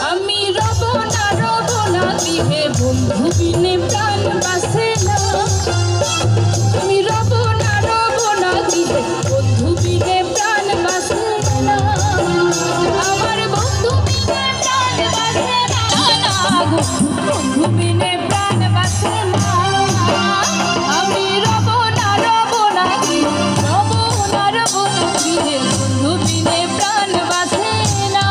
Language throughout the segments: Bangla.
আমি রব না গৃহে বন্ধু বিনে প্রাণ বাসে না। আমি রব না গৃহে বন্ধু বিনে প্রাণ বাসে না। আমার বন্ধু বিনে প্রাণ বাসে না, বন্ধু বিনে প্রাণ বাসে না। আমি রব না গৃহে বন্ধু বিনে প্রাণ বাসে না।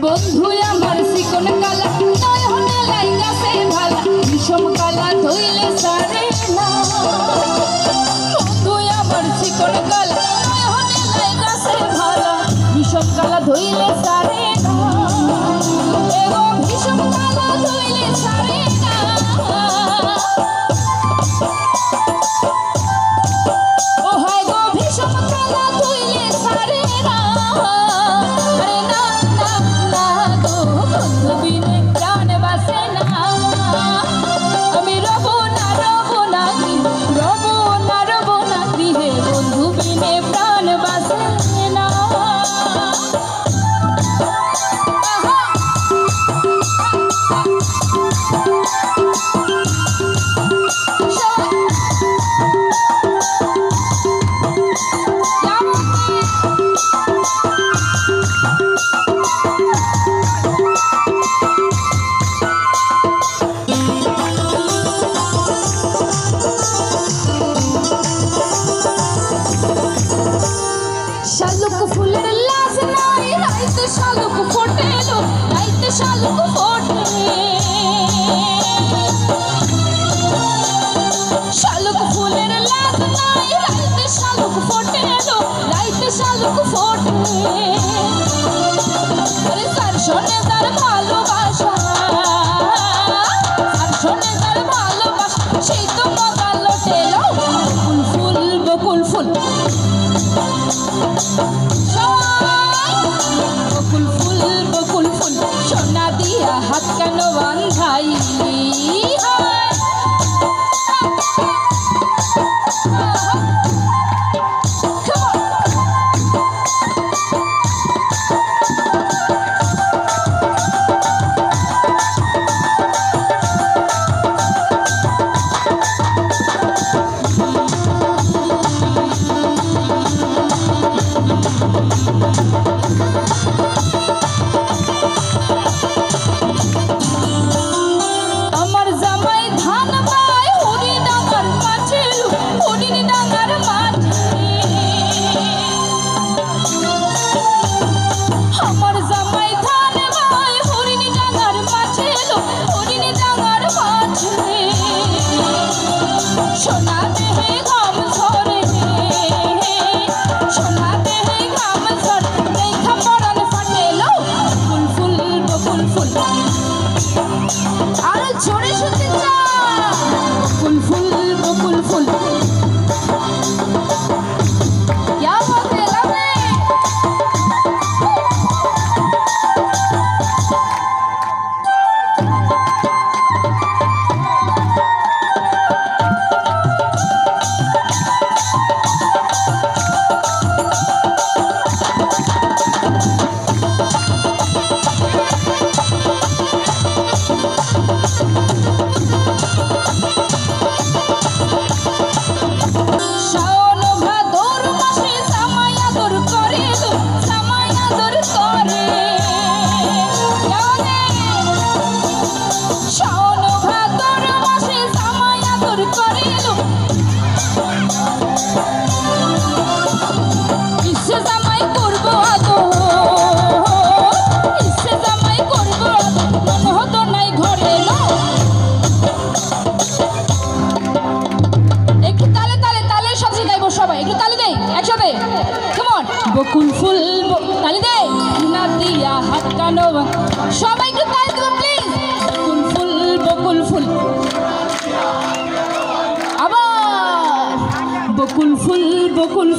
বন্ধু আমার চিকন কালা নয়নে লাইগাছে ভালা, বিষম কালা ধইলে সারে না। বন্ধু আমার চিকন কালা নয়নে লাইগাছে ভালা, বিষম কালা ধইলে সারে না। এগো বিষম কালা ধইলে সারে না। ও হয় গো বিষম কালা ধইলে সারে না। আরে না বন্ধু বিনে প্রাণ বাসে না। আমি রব না গৃহে বন্ধু বিনে প্রাণ বাসে না। শালুক ফুলের লাজ নাই, রাইতে শালুক ফোটে লো, রাইতে শালুক ফোটে। শালুক ফুলের লাজ নাই, রাইতে শালুক ফোটে লো, রাইতে শালুক ফোটে। আরে তার শোনে তার ভালোবাসা, তার শোনে তার ভালোবাসা, সেই তো মগা লোটে লো। বকুল ফুল বকুল ফুল, বকুল ফুল সোনা দিয়া হাত কেন বান্ধাইলি?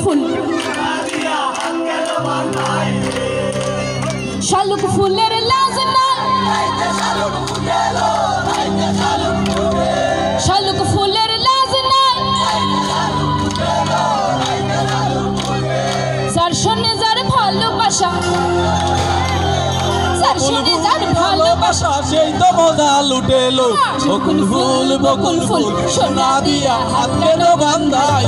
ফুল শালুক ফুলের লাজ নাই শালুক ফুলের লাজ নাই যার শোনে যার ভালোবাসা যার শোনে যার ভালোবাসা সেই তো মজা লুটেলো বকুল ফুল সোনা দিয়া হাত কেন বান্ধাই